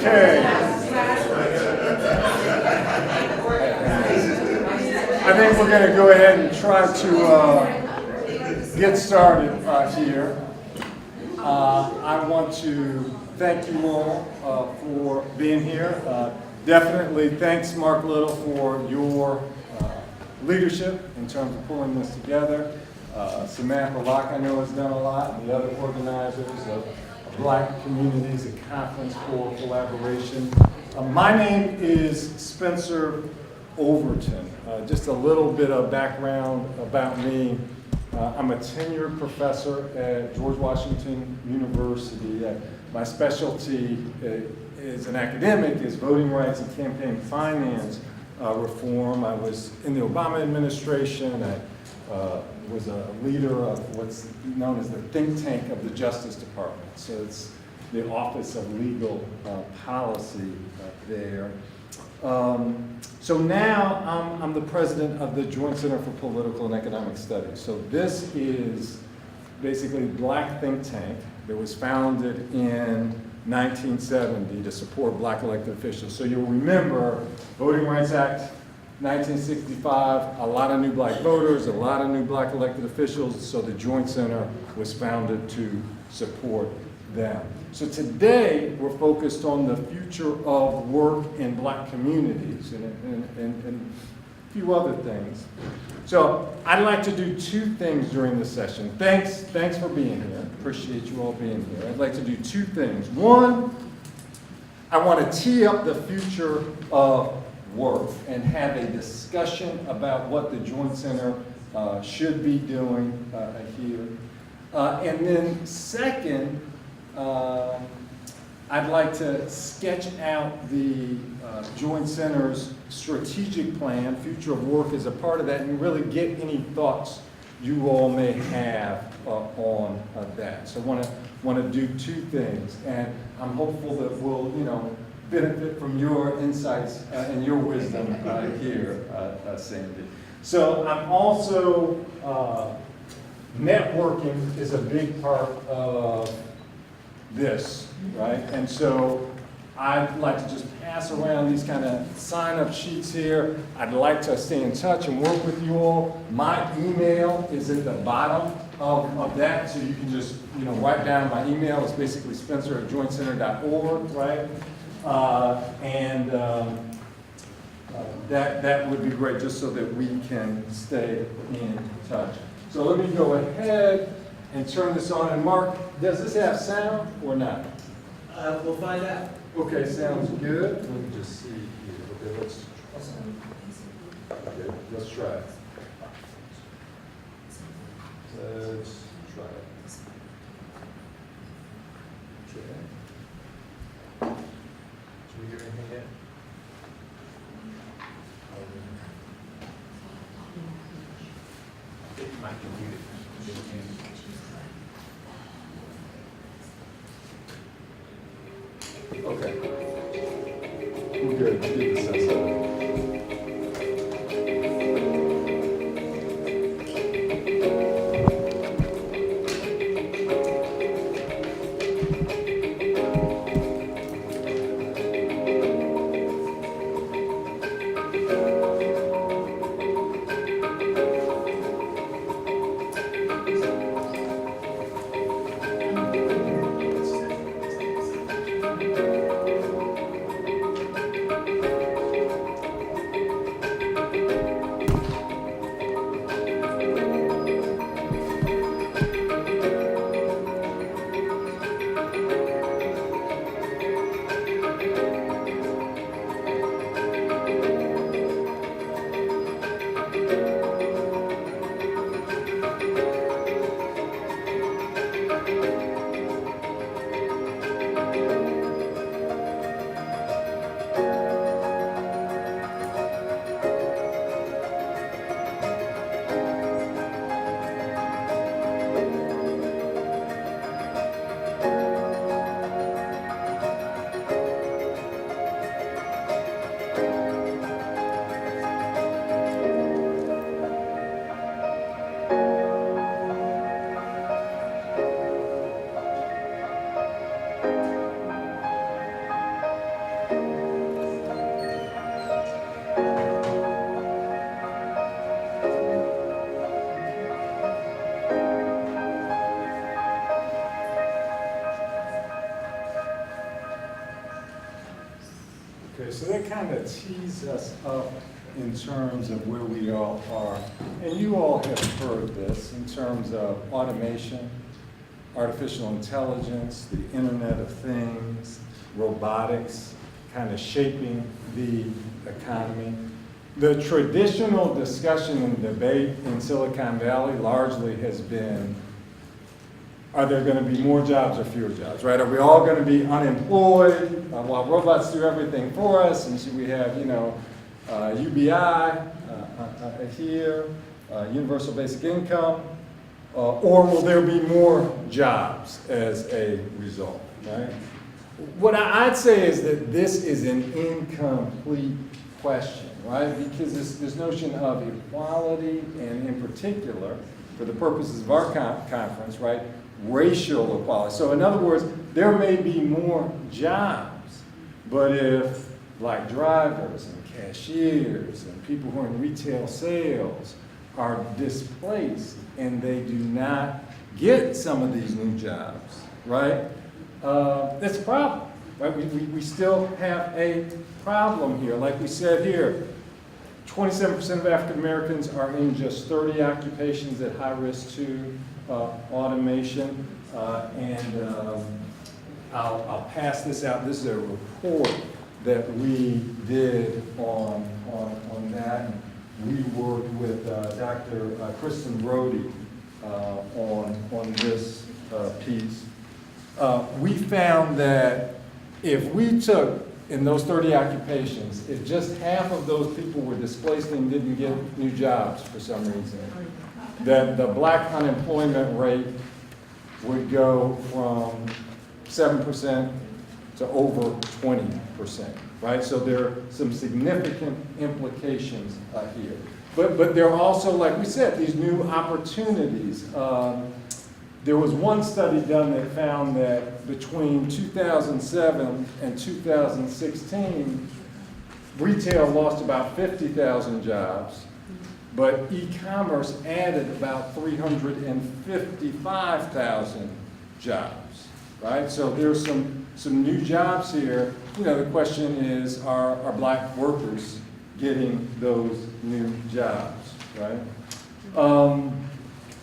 Okay. I think we're going to go ahead and try to get started here. I want to thank you all for being here. Definitely thanks, Mark Little, for your leadership in terms of pulling this together. Samantha Locke, I know, has done a lot, and the other organizers of Black Communities, a conference for collaboration. My name is Spencer Overton. Just a little bit of background about me. I'm a tenured professor at George Washington University. My specialty as an academic is voting rights and campaign finance reform. I was in the Obama administration. I was a leader of what's known as the think tank of the Justice Department. So it's the Office of Legal Policy there. So now I'm the president of the Joint Center for Political and Economic Studies. So this is basically a Black think tank that was founded in 1970 to support Black elected officials. So you'll remember Voting Rights Act 1965, a lot of new Black voters, a lot of new Black elected officials, so the Joint Center was founded to support them. So today, we're focused on the future of work in Black communities and a few other things. So I'd like to do two things during this session. Thanks for being here. Appreciate you all being here. I'd like to do two things. One, I want to tee up the future of work and have a discussion about what the Joint Center should be doing here. And then second, I'd like to sketch out the Joint Center's strategic plan, future of work as a part of that, and really get any thoughts you all may have on that. So I want to do two things, and I'm hopeful that we'll, benefit from your insights and your wisdom here, Sandy. So I'm also, networking is a big part of this, right? And so I'd like to just pass around these kind of sign-up sheets here. I'd like to stay in touch and work with you all. My email is at the bottom of that, so you can just, write down my email. It's basically spencer@jointcenter.org, right? That would be great, just so that we can stay in touch. So let me go ahead and turn this on. And Mark, does this have sound or not? We'll find out. Okay, sounds good. Let me just see here. Okay, let's try it. Let's try it. Okay. Did we hear anything yet? My computer. Okay. We're good. Get the sense of it. Okay, so that kind of tees us up in terms of where we all are. And you all have heard this in terms of automation, artificial intelligence, the Internet of Things, robotics, kind of shaping the economy. The traditional discussion and debate in Silicon Valley largely has been, are there going to be more jobs or fewer jobs, right? Are we all going to be unemployed while robots do everything for us? And so we have, UBI here, universal basic income, or will there be more jobs as a result, right? What I'd say is that this is an incomplete question, right? Because this notion of equality, and in particular, for the purposes of our conference, right, racial equality. So in other words, there may be more jobs, but if like drivers and cashiers and people who are in retail sales are displaced and they do not get some of these new jobs, right? That's a problem, right? We still have a problem here. Like we said here, 27% of African Americans are in just 30 occupations at high risk to automation. I'll pass this out. This is a report that we did on that. We worked with Dr. Kristen Brody on this piece. We found that if we took, in those 30 occupations, if just half of those people were displaced and didn't get new jobs for some reason, that the black unemployment rate would go from 7% to over 20%, right? So there are some significant implications here. But there are also, like we said, these new opportunities. There was one study done that found that between 2007 and 2016, retail lost about 50,000 jobs, but e-commerce added about 355,000 jobs, right? So there's some new jobs here. The question is, are black workers getting those new jobs, right?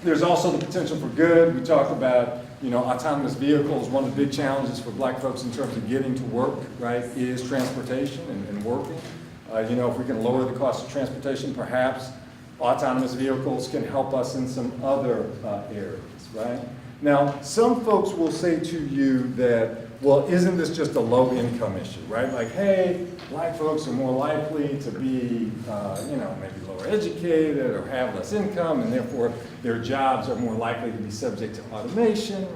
There's also the potential for good. We talk about, autonomous vehicles. One of the big challenges for black folks in terms of getting to work, right, is transportation and working. If we can lower the cost of transportation, perhaps autonomous vehicles can help us in some other areas, right? Now, some folks will say to you that, well, isn't this just a low income issue, right? Like, hey, black folks are more likely to be, maybe lower educated or have less income, and therefore their jobs are more likely to be subject to automation,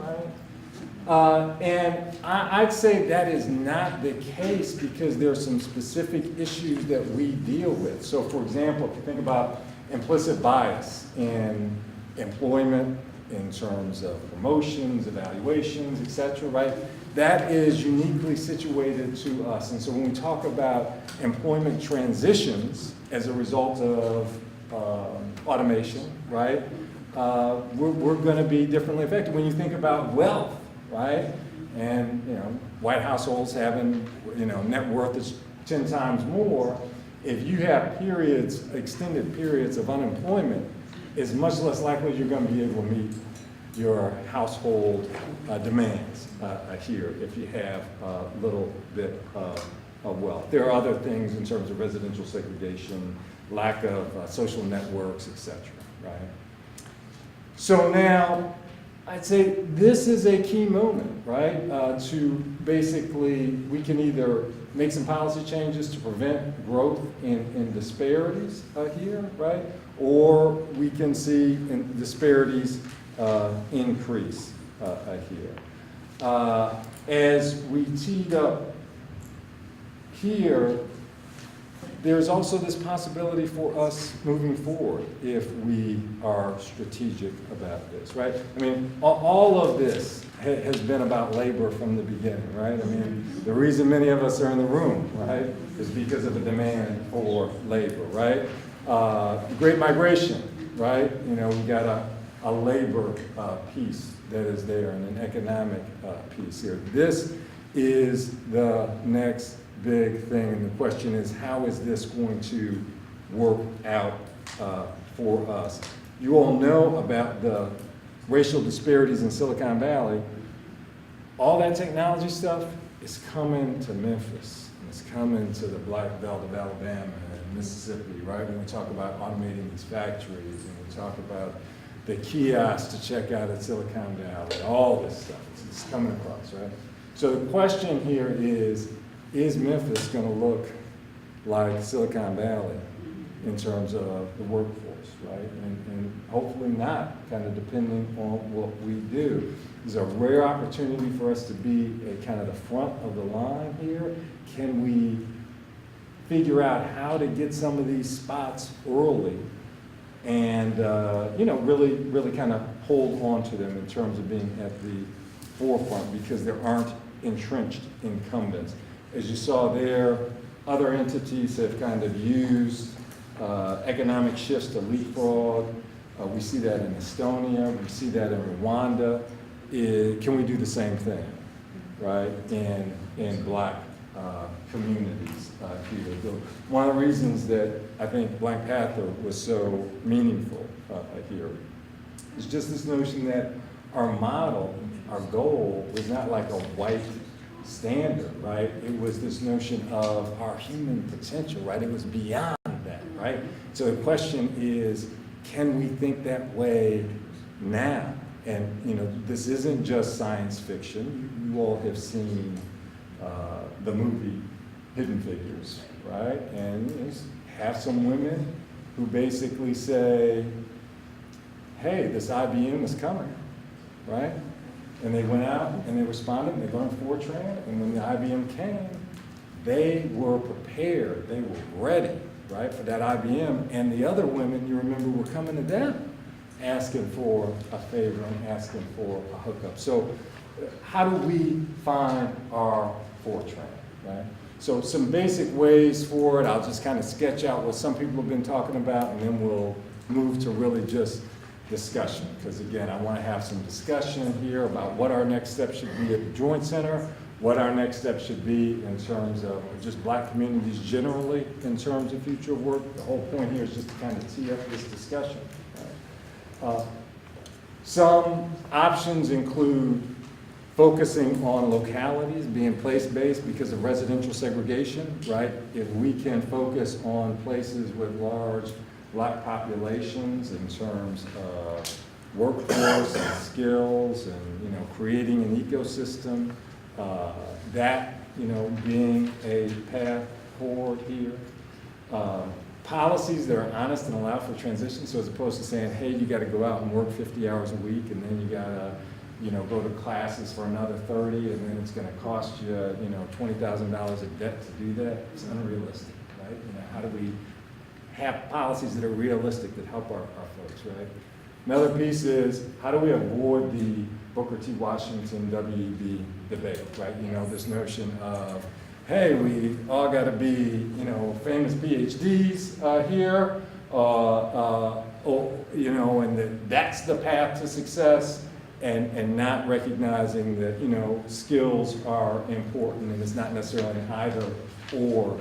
right? And I'd say that is not the case because there are some specific issues that we deal with. So, for example, if you think about implicit bias in employment in terms of promotions, evaluations, et cetera, right? That is uniquely situated to us. And so when we talk about employment transitions as a result of automation, right, we're going to be differently affected. When you think about wealth, right, and white households having net worth is 10 times more, if you have extended periods of unemployment, it's much less likely you're going to be able to meet your household demands here if you have a little bit of wealth. There are other things in terms of residential segregation, lack of social networks, etc. Right? So now, I'd say this is a key moment, right? To basically, we can either make some policy changes to prevent growth in disparities here, right? Or we can see disparities increase here. As we teed up here, there's also this possibility for us moving forward if we are strategic about this, right? I mean, all of this has been about labor from the beginning, right? I mean, the reason many of us are in the room, right, is because of the demand for labor, right? Great migration, right? We got a labor piece that is there and an economic piece here. This is the next big thing, and the question is, how is this going to work out for us? You all know about the racial disparities in Silicon Valley. All that technology stuff is coming to Memphis, and it's coming to the Black Belt of Alabama and Mississippi, right? When we talk about automating these factories, and we talk about the kiosks to check out at Silicon Valley, all this stuff, it's coming across, right? So the question here is Memphis gonna look like Silicon Valley in terms of the workforce, right? And hopefully not, kind of depending on what we do. There's a rare opportunity for us to be at kind of the front of the line here. Can we figure out how to get some of these spots early and really kind of hold on to them in terms of being at the forefront, because there aren't entrenched incumbents. As you saw there, other entities have kind of used economic shifts to leapfrog. We see that in Estonia, we see that in Rwanda. Can we do the same thing, right, in Black communities here? One of the reasons that I think Black Panther was so meaningful here is just this notion that our model, our goal, was not like a white standard, right? It was this notion of our human potential, right? It was beyond that, right? So the question is, can we think that way now? And this isn't just science fiction. You all have seen the movie Hidden Figures, right? And you have some women who basically say, hey, this IBM is coming, right? And they went out and they responded and they learned Fortran, and when the IBM came, they were prepared, they were ready, right, for that IBM. And the other women, you remember, were coming to them asking for a favor and asking for a hookup. So how do we find our Fortran, right? So some basic ways for it, I'll just kind of sketch out what some people have been talking about, and then we'll move to really just discussion, because again, I want to have some discussion here about what our next step should be at the Joint Center, what our next step should be in terms of just Black communities generally in terms of future work. The whole point here is just to kind of tee up this discussion. Right? Some options include focusing on localities, being place-based because of residential segregation, right? If we can focus on places with large Black populations in terms of workforce and skills and creating an ecosystem, that being a path forward here. Policies that are honest and allow for transition, so as opposed to saying, hey, you got to go out and work 50 hours a week and then you got to go to classes for another 30 and then it's going to cost you $20,000 of debt to do that. It's unrealistic, right? How do we have policies that are realistic that help our folks, right? Another piece is, how do we avoid the Booker T. Washington WEB debate, right? This notion of, hey, we all got to be, famous PhDs here, and that's the path to success, and not recognizing that, skills are important, and it's not necessarily an either or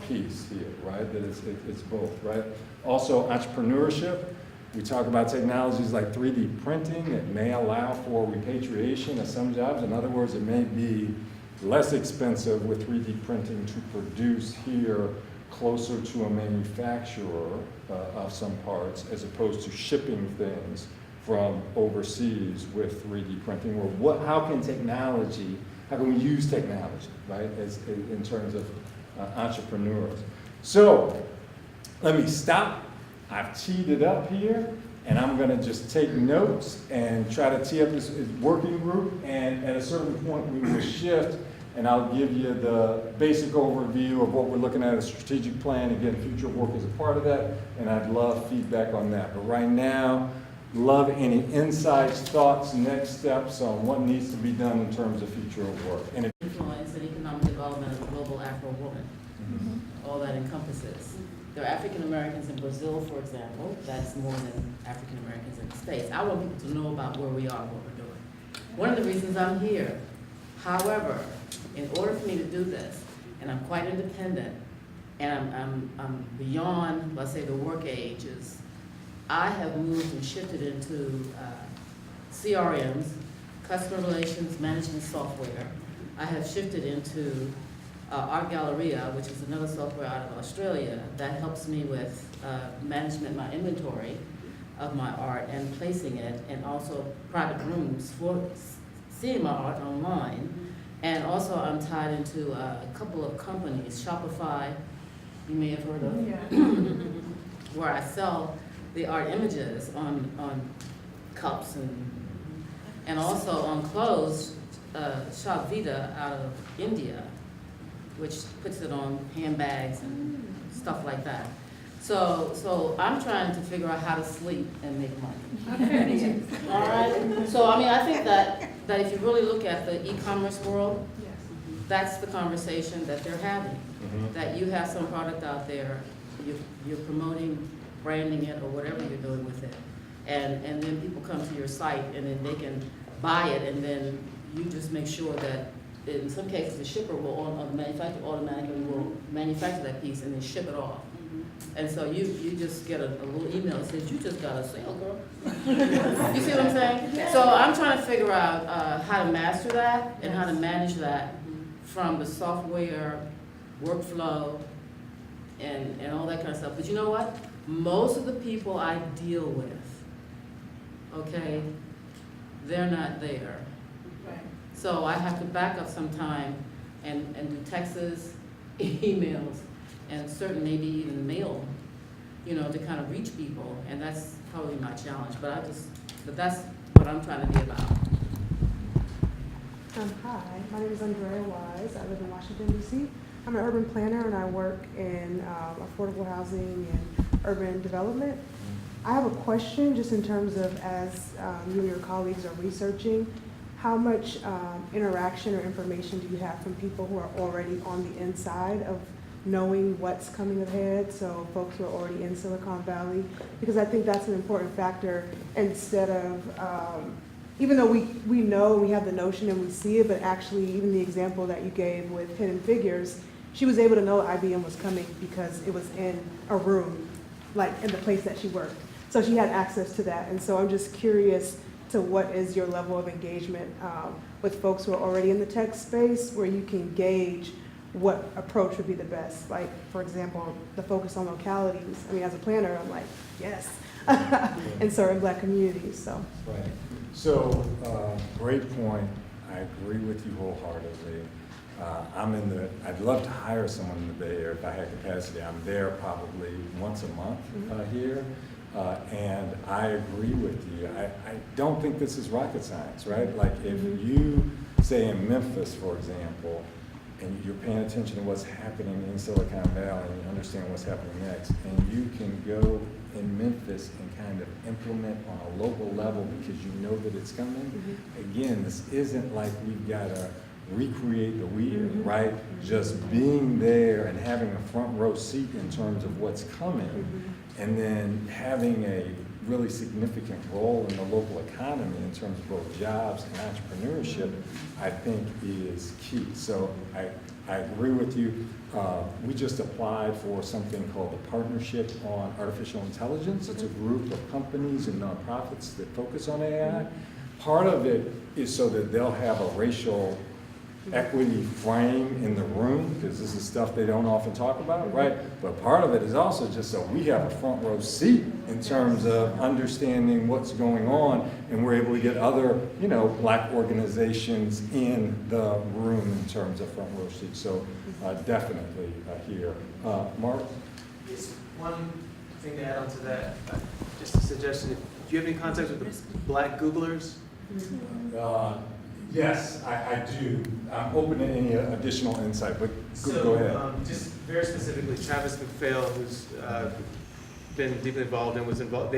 piece here, right? That it's both, right? Also, entrepreneurship. We talk about technologies like 3D printing that may allow for repatriation of some jobs. In other words, it may be less expensive with 3D printing to produce here closer to a manufacturer of some parts, as opposed to shipping things from overseas with 3D printing. Or how can we use technology, right, in terms of entrepreneurs? So let me stop. I've teed it up here, and I'm going to just take notes and try to tee up this working group, and at a certain point we will shift, and I'll give you the basic overview of what we're looking at, a strategic plan. Again, future work is a part of that, and I'd love feedback on that. But right now, love any insights, thoughts, next steps on what needs to be done in terms of future work. And influence and economic development of the global Afro woman. Mm-hmm. All that encompasses. There are African Americans in Brazil, for example. That's more than African Americans in the States. I want people to know about where we are and what we're doing. One of the reasons I'm here, however, in order for me to do this, and and I'm quite independent, and I'm beyond, let's say, the work ages, I have moved and shifted into CRMs, customer relations management software. I have shifted into Art Galleria, which is another software out of Australia that helps me with management, my inventory of my art and placing it, and also private rooms for seeing my art online. And also I'm tied into a couple of companies, Shopify, you may have heard of, where I sell the art images on cups and also on clothes, Shop Vita out of India, which puts it on handbags and stuff like that. So I'm trying to figure out how to sleep and make money. All right? So I mean, I think that if you really look at the e-commerce world, that's the conversation that they're having. Mm-hmm. That you have some product out there, you're promoting, branding it, or whatever you're doing with it. And then people come to your site and then they can buy it, and then you just make sure that in some cases the shipper will, the manufacturer automatically will manufacture that piece and then ship it off. And so you just get a little email that says, you just got a sale, girl. You see what I'm saying? So I'm trying to figure out how to master that and how to manage that from the software, workflow, and all that kind of stuff. But you know what? Most of the people I deal with, okay, they're not there. So I have to back up some time and do texts, emails, and certain maybe even mail, to kind of reach people, and that's probably my challenge. But that's what I'm trying to be about. Hi, my name is Andrea Wise. I live in Washington, D.C. I'm an urban planner and I work in affordable housing and urban development. I have a question just in terms of as you and your colleagues are researching, how much interaction or information do you have from people who are already on the inside of knowing what's coming ahead, so folks who are already in Silicon Valley? Because I think that's an important factor instead of, even though we know, we have the notion and we see it, but actually even the example that you gave with Hidden Figures, she was able to know IBM was coming because it was in a room, like in the place that she worked. So she had access to that. And so I'm just curious to what is your level of engagement with folks who are already in the tech space where you can gauge what approach would be the best. Like, for example, the focus on localities. I mean, as a planner, I'm like, yes. And certain Black communities, so. Right. So, great point. I agree with you wholeheartedly. I'd love to hire someone in the Bay Area if I had capacity. I'm there probably once a month here. And I agree with you. I don't think this is rocket science, right? Like if you say in Memphis, for example, and you're paying attention to what's happening in Silicon Valley and you understand what's happening next, and you can go in Memphis and kind of implement on a local level because you know that it's coming. Again, this isn't like we've got to recreate the wheel, right? Just being there and having a front row seat in terms of what's coming, and then having a really significant role in the local economy in terms of both jobs and entrepreneurship, I think is key. So I agree with you. We just applied for something called the Partnership on Artificial Intelligence. It's a group of companies and nonprofits that focus on AI. Part of it is so that they'll have a racial equity frame in the room, because this is stuff they don't often talk about, right? But part of it is also just so we have a front row seat in terms of understanding what's going on, and we're able to get other, Black organizations in the room in terms of front row seats. So definitely here. Mark? Just one thing to add on to that, just a suggestion. Do you have any contact with the Black Googlers? Yes, I do. I'm open to any additional insight, but go ahead. Just very specifically, Travis McPhail, who's been deeply involved and was involved.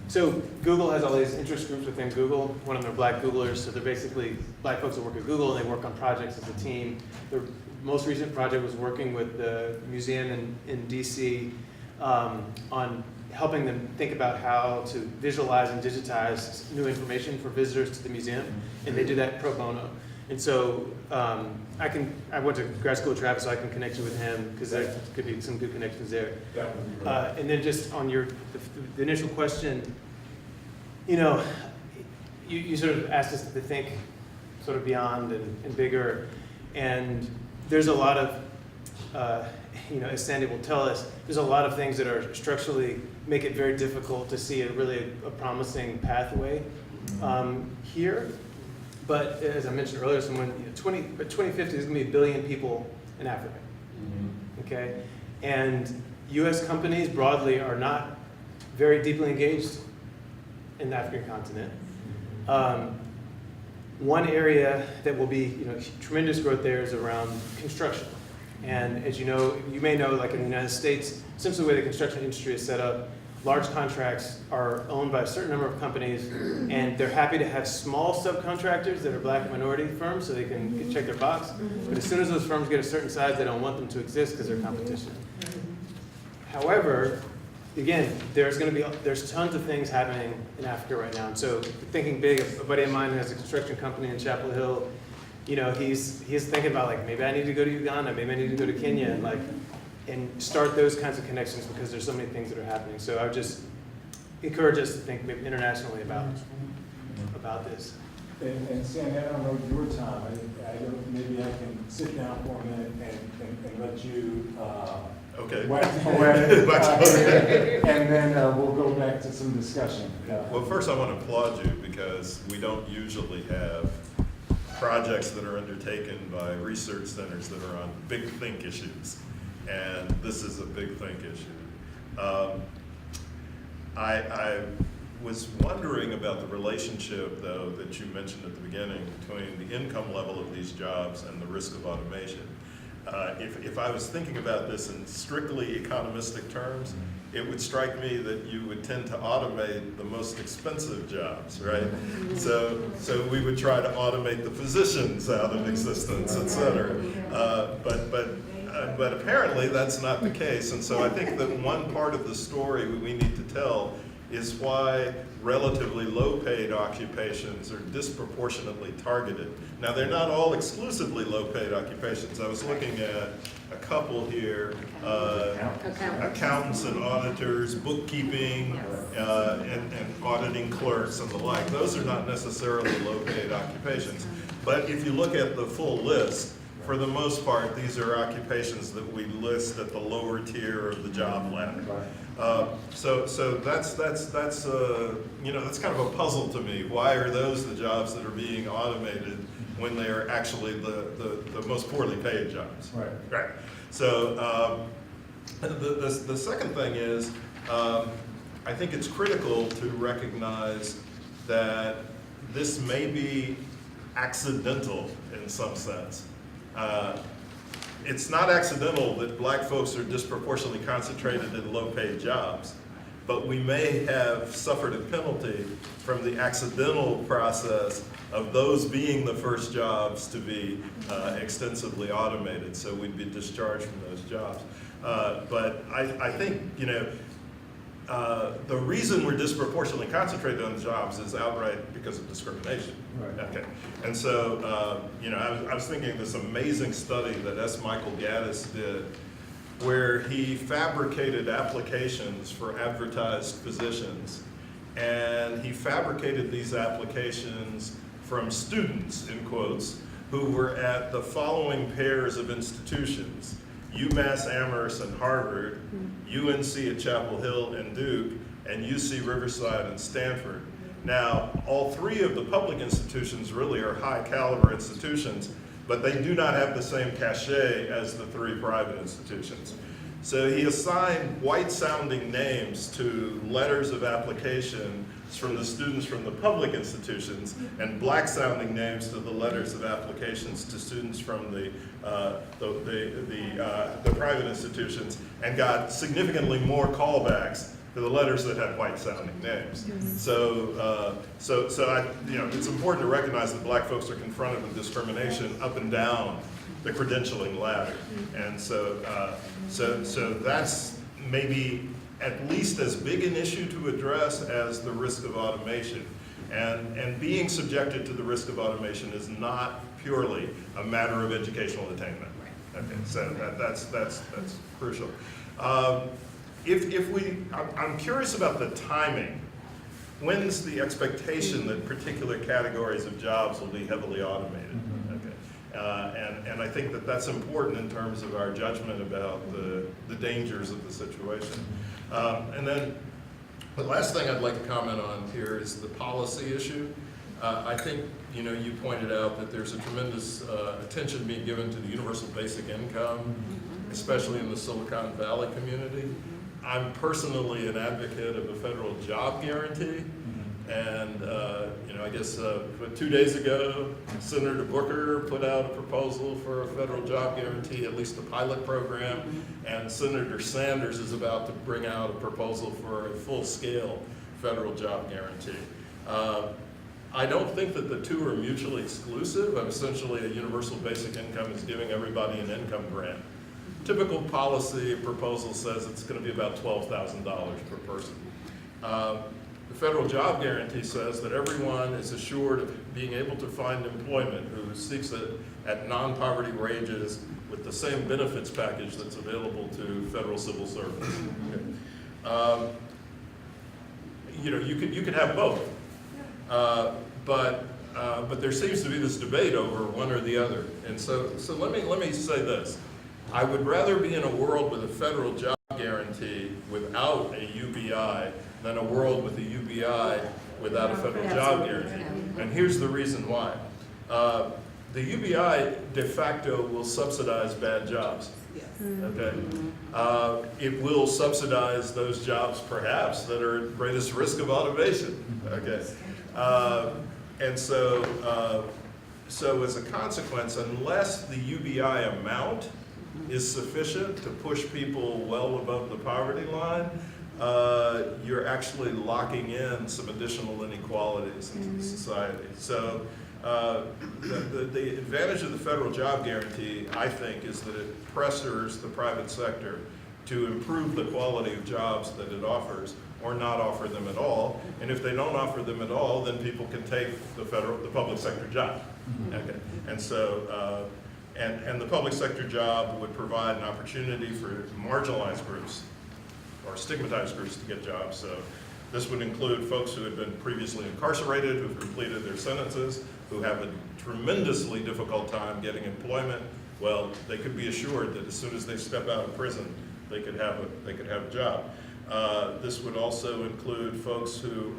So Google has all these interest groups within Google. One of them are Black Googlers. So they're basically Black folks that work at Google, and they work on projects as a team. The most recent project was working with the museum in DC on helping them think about how to visualize and digitize new information for visitors to the museum, and they do that pro bono. And so I went to grad school at Travis, so I can connect you with him because there could be some good connections there. That would be great. And then just on the initial question, you know, you sort of asked us to think sort of beyond and bigger, and there's a lot of, you know, as Sandy will tell us, there's a lot of things that are structurally make it very difficult to see a promising pathway here. But as I mentioned earlier, by 2050, there's going to be 1 billion people in Africa. Okay, and U.S. companies broadly are not very deeply engaged in the African continent. One area that will be, you know, tremendous growth there is around construction. And as you know, you may know, like in the United States, essentially the way the construction industry is set up, large contracts are owned by a certain number of companies, and they're happy to have small subcontractors that are black and minority firms so they can check their box. But as soon as those firms get a certain size, they don't want them to exist because they're competition. However, again, there's tons of things happening in Africa right now. And so thinking big, a buddy of mine who has a construction company in Chapel Hill, you know, he's thinking about like, maybe I need to go to Uganda, maybe I need to go to Kenya, and start those kinds of connections because there's so many things that are happening. So I would just encourage us to think maybe internationally about this. And Sandy, I don't know your time. Maybe I can sit down for a minute and let you Okay. wax away, and then we'll go back to some discussion. Well, first I want to applaud you because we don't usually have projects that are undertaken by research centers that are on big think issues. And this is a big think issue. I was wondering about the relationship, though, that you mentioned at the beginning between the income level of these jobs and the risk of automation. If I was thinking about this in strictly economistic terms, it would strike me that you would tend to automate the most expensive jobs, right? So we would try to automate the physicians out of existence, et cetera. But apparently that's not the case. And so I think that one part of the story we need to tell is why relatively low-paid occupations are disproportionately targeted. Now, they're not all exclusively low-paid occupations. I was looking at a couple here, accountants and auditors, bookkeeping, and auditing clerks and the like. Those are not necessarily low-paid occupations. But if you look at the full list, for the most part, these are occupations that we list at the lower tier of the job ladder. So that's you know, that's kind of a puzzle to me. Why are those the jobs that are being automated when they are actually the most poorly paid jobs? Right. So the second thing is, I think it's critical to recognize that this may be accidental in some sense. It's not accidental that black folks are disproportionately concentrated in low-paid jobs, but we may have suffered a penalty from the accidental process of those being the first jobs to be extensively automated, so we'd be discharged from those jobs. But I think, you know, the reason we're disproportionately concentrated on jobs is outright because of discrimination. Right. Okay. And so, you know, I was thinking of this amazing study that S. Michael Gaddis did, where he fabricated applications for advertised positions, and he fabricated these applications from students, in quotes, who were at the following pairs of institutions: UMass Amherst and Harvard, UNC at Chapel Hill and Duke, and UC Riverside and Stanford. Now, all three of the public institutions really are high caliber institutions, but they do not have the same cachet as the three private institutions. So he assigned white-sounding names to letters of application from the students from the public institutions, and black-sounding names to the letters of applications to students from the private institutions, and got significantly more callbacks to the letters that had white-sounding names. So you know, it's important to recognize that black folks are confronted with discrimination up and down the credentialing ladder, and so that's maybe at least as big an issue to address as the risk of automation. And being subjected to the risk of automation is not purely a matter of educational attainment. Okay, so that's crucial. I'm curious about the timing. When's the expectation that particular categories of jobs will be heavily automated? Okay, and I think that that's important in terms of our judgment about the dangers of the situation. And then the last thing I'd like to comment on here is the policy issue. I think, you know, you pointed out that there's a tremendous attention being given to the universal basic income, especially in the Silicon Valley community. I'm personally an advocate of a federal job guarantee. And, you know, I guess 2 days ago, Senator Booker put out a proposal for a federal job guarantee, at least a pilot program, and Senator Sanders is about to bring out a proposal for a full-scale federal job guarantee. I don't think that the two are mutually exclusive. Essentially, a universal basic income is giving everybody an income grant. Typical policy proposal says it's going to be about $12,000 per person. The federal job guarantee says that everyone is assured of being able to find employment who seeks it at non-poverty wages with the same benefits package that's available to federal civil servants. Okay. You know, you could have both, but there seems to be this debate over one or the other. And so let me say this: I would rather be in a world with a federal job guarantee without a UBI than a world with a UBI without a federal job guarantee. And here's the reason why. The UBI de facto will subsidize bad jobs. Okay? It will subsidize those jobs, perhaps, that are at greatest risk of automation. Okay? And so as a consequence, unless the UBI amount is sufficient to push people well above the poverty line, you're actually locking in some additional inequalities into society. So the advantage of the federal job guarantee, I think, is that it pressures the private sector to improve the quality of jobs that it offers, or not offer them at all. And if they don't offer them at all, then people can take the public sector job. Okay. And so and the public sector job would provide an opportunity for marginalized groups or stigmatized groups to get jobs. So this would include folks who had been previously incarcerated, who've completed their sentences, who have a tremendously difficult time getting employment. Well, they could be assured that as soon as they step out of prison, they could have a job. This would also include folks who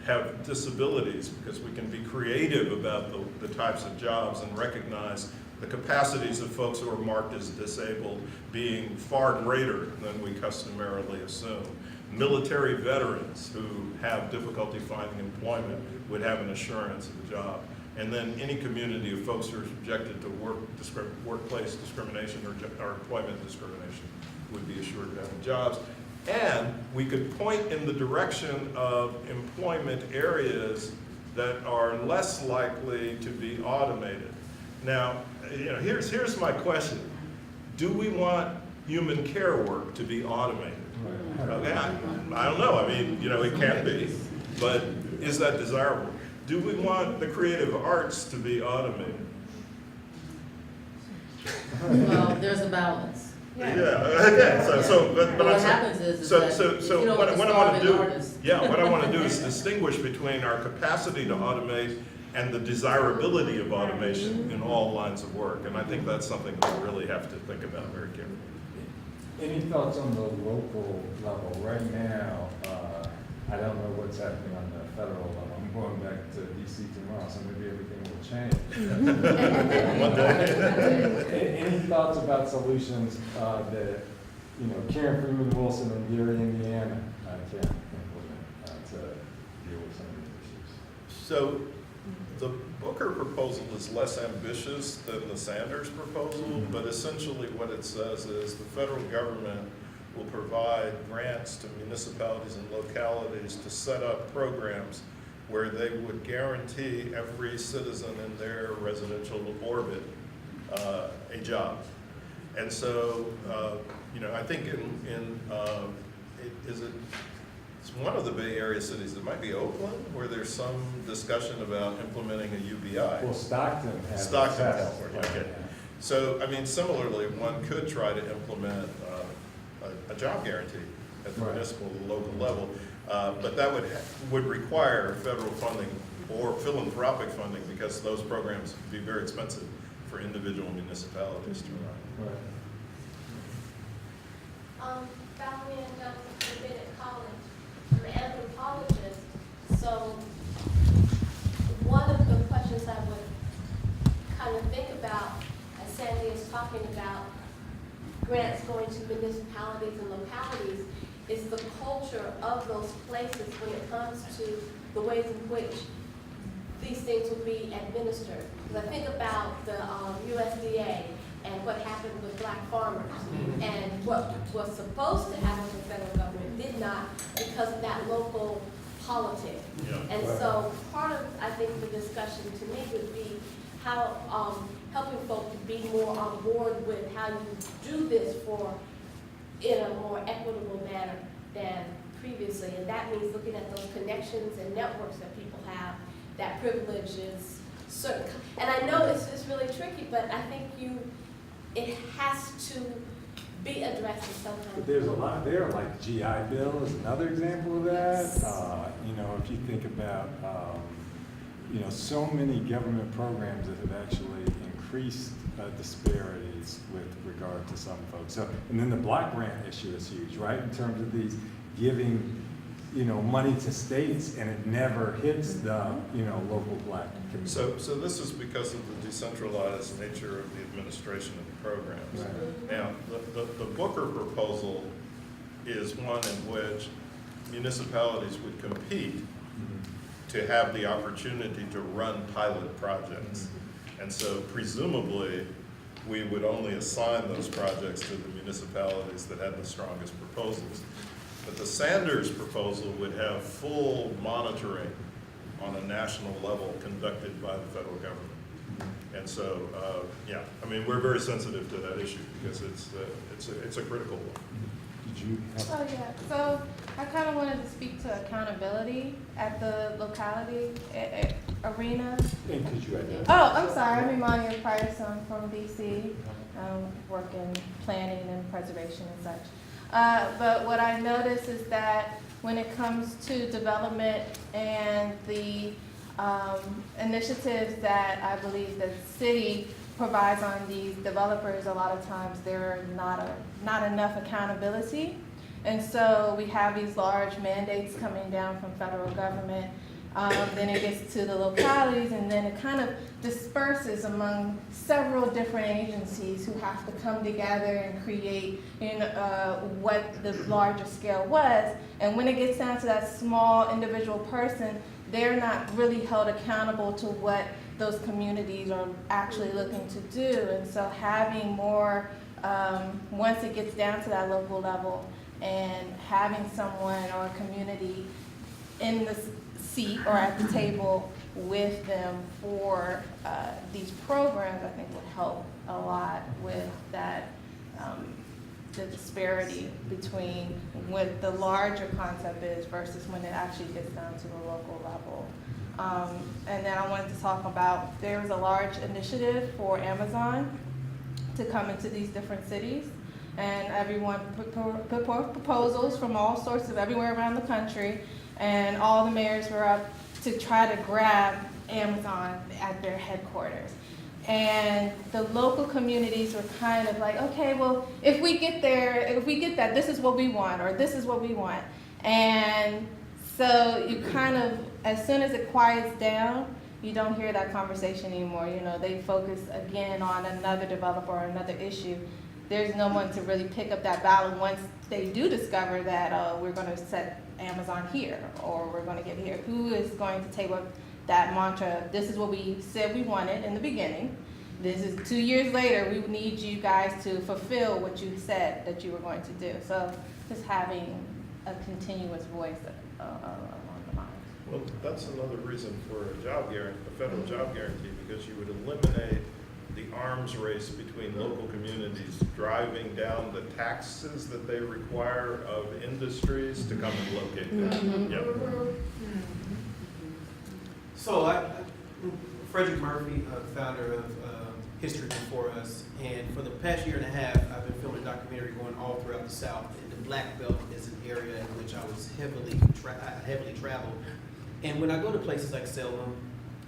have disabilities, because we can be creative about the types of jobs and recognize the capacities of folks who are marked as disabled being far greater than we customarily assume. Military veterans who have difficulty finding employment would have an assurance of a job. And then any community of folks who are subjected to workplace discrimination or employment discrimination would be assured of having jobs. And we could point in the direction of employment areas that are less likely to be automated. Now, you know, here's my question. Do we want human care work to be automated? Okay, I don't know. I mean, you know, it can be, but is that desirable? Do we want the creative arts to be automated? Well, there's a balance. Yeah. Okay. But What happens is that, you know, what I want to do, artists. what I want to do is distinguish between our capacity to automate and the desirability of automation in all lines of work. And I think that's something that we really have to think about very carefully. Any thoughts on the local level? Right now, I don't know what's happening on the federal level. I'm going back to DC tomorrow, so maybe everything will change. One day. Any thoughts about solutions that, you know, Karen Freeman Wilson in Gary, Indiana can implement to deal with some of these issues? So the Booker proposal is less ambitious than the Sanders proposal, but essentially what it says is the federal government will provide grants to municipalities and localities to set up programs where they would guarantee every citizen in their residential orbit a job. And so, you know, I think it's one of the Bay Area cities, it might be Oakland, where there's some discussion about implementing a UBI. Well, Stockton has. a Stockton, test California, right okay. now. So, I mean, similarly, one could try to implement a job guarantee at the Right. municipal, local level, but that would require federal funding or philanthropic funding, because those programs would be very expensive for individual municipalities to run. Right. Valerie Ann Johnson, I've been at college. I'm an anthropologist, so one of the questions I would kind of think about, as Sandy is talking about grants going to municipalities and localities, is the culture of those places when it comes to the ways in which these things will be administered. Because I think about the USDA and what happened with black farmers, and what was supposed to happen with the federal government did not, because of that local politics. Yeah. And so part of, I think, the discussion to me would be how helping folks to be more on board with how you do this in a more equitable manner than previously. And that means looking at those connections and networks that people have, that privilege is certain. And I know it's really tricky, but I think it has to be addressed in some kind But of. there's a lot there, like GI Bill is another example of that. Yes. You know, if you think about, you know, so many government programs that have actually increased disparities with regard to some folks. So, and then the block grant issue is huge, right? In terms of these giving, you know, money to states, and it never hits the, you know, local black community. So this is because of the decentralized nature of the administration of the programs. Right. Now, the Booker proposal is one in which municipalities would compete to have the opportunity to run pilot projects. And so presumably, we would only assign those projects to the municipalities that had the strongest proposals. But the Sanders proposal would have full monitoring on a national level conducted by the federal government. And so, yeah, I mean, we're very sensitive to that issue because it's a critical one. Did you have? Oh, yeah. So I kind of wanted to speak to accountability at the locality arena. And could you identify? Oh, I'm sorry. I'm Imani Price. I'm from DC. Work in planning and preservation and such. But what I notice is that when it comes to development and the initiatives that I believe the city provides on these developers, a lot of times there are not enough accountability. And so we have these large mandates coming down from federal government. Then it gets to the localities, and then it kind of disperses among several different agencies who have to come together and create what the larger scale was. And when it gets down to that small individual person, they're not really held accountable to what those communities are actually looking to do. And so having more, once it gets down to that local level, and having someone or a community in the seat or at the table with them for these programs, I think would help a lot with that, the disparity between what the larger concept is versus when it actually gets down to the local level. And then I wanted to talk about, there was a large initiative for Amazon to come into these different cities, and everyone put proposals from all sorts of everywhere around the country, and all the mayors were up to try to grab Amazon at their headquarters. And the local communities were kind of like, okay, well, if we get that, this is what we want, or this is what we want. And so you kind of, as soon as it quiets down, you don't hear that conversation anymore. You know, they focus again on another developer or another issue. There's no one to really pick up that battle once they do discover that we're going to set Amazon here, or we're going to get here. Who is going to take up that mantra? This is what we said we wanted in the beginning. This is 2 years later. We need you guys to fulfill what you said that you were going to do. So just having a continuous voice along the lines. Well, that's another reason for a job guarantee, a federal job guarantee, because you would eliminate the arms race between local communities driving down the taxes that they require of industries to come and locate there. Yep. So Frederick Murphy, founder of History Before Us, and for the past year and a half, I've been filming a documentary going all throughout the South. And the Black Belt is an area in which I was heavily traveled. And when I go to places like Selma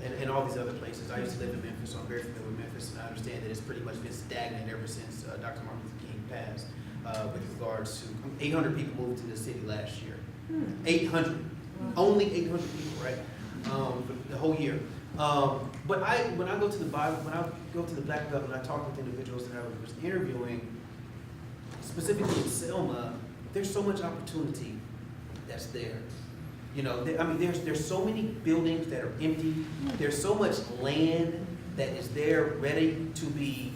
and all these other places, I used to live in Memphis, so I'm very familiar with Memphis, and I understand that it's pretty much been stagnant ever since Dr. Martin Luther King passed. With regards to 800 people moved to the city last year. 800, only 800 people, right? For the whole year. But when I go to the Black Belt and I talk with individuals that I was interviewing, specifically in Selma, there's so much opportunity that's there. You know, there's so many buildings that are empty. There's so much land that is there ready to be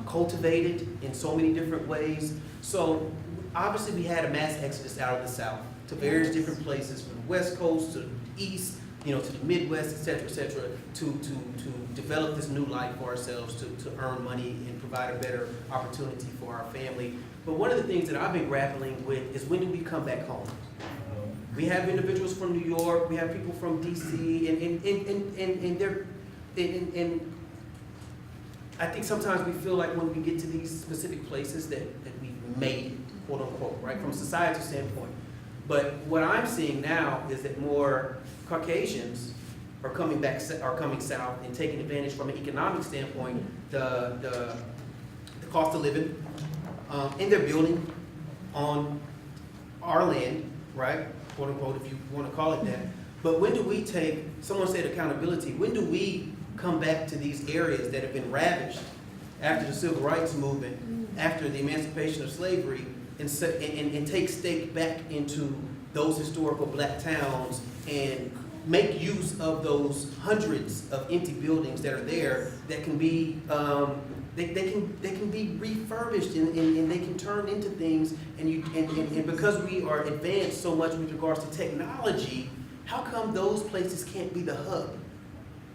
cultivated in so many different ways. So obviously we had a mass exodus out of the South to various different places, from the West Coast to the East, you know, to the Midwest, et cetera, to develop this new life for ourselves, to earn money and provide a better opportunity for our family. But one of the things that I've been grappling with is, when do we come back home? We have individuals from New York, we have people from DC, and I think sometimes we feel like when we get to these specific places that we've made it, quote unquote, right, from a societal standpoint. But what I'm seeing now is that more Caucasians are coming south and taking advantage from an economic standpoint, the cost of living, and they're building on our land, right, quote unquote, if you want to call it that. But when do we take, someone said accountability, when do we come back to these areas that have been ravaged after the civil rights movement, after the emancipation of slavery, and take stake back into those historical Black towns and make use of those hundreds of empty buildings that are there that can be they can be refurbished and they can turn into things, and because we are advanced so much with regards to technology, how come those places can't be the hub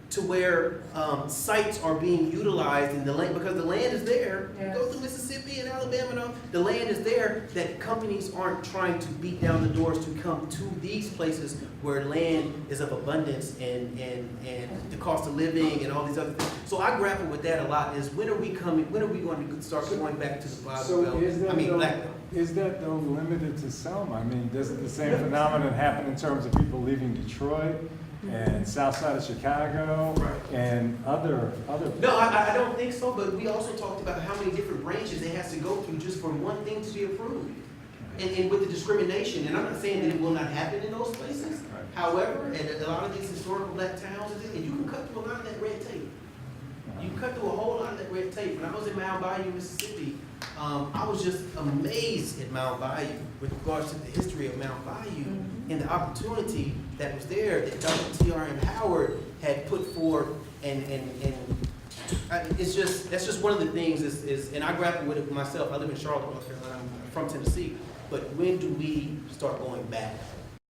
to where sites are being utilized in the land, because the land is there. Yes. Go to Mississippi and Alabama and all, the land is there, that companies aren't trying to beat down the doors to come to these places where land is of abundance and the cost of living and all these other things. So I grapple with that a lot, is when are we going to start going back to the Bible Belt? Black Belt. Is that though limited to Selma? I mean, doesn't the same phenomenon happen in terms of people leaving Detroit and south side of Chicago, and other No, I don't think so, but we also talked about how many different branches it has to go through just for one thing to be approved. And with the discrimination, and I'm not saying that it will not happen in those places. Right. However, in a lot of these historical Black towns, and you can cut through a lot of that red tape. You can cut through a whole lot of that red tape. When I was in Mound Bayou, Mississippi, I was just amazed at Mound Bayou with regards to the history of Mound Bayou and the opportunity that was there that Dr. T.R.M. Howard had put forth, and it's just, that's just one of the things and I grapple with it myself. I live in Charlotte, North Carolina. I'm from Tennessee. But when do we start going back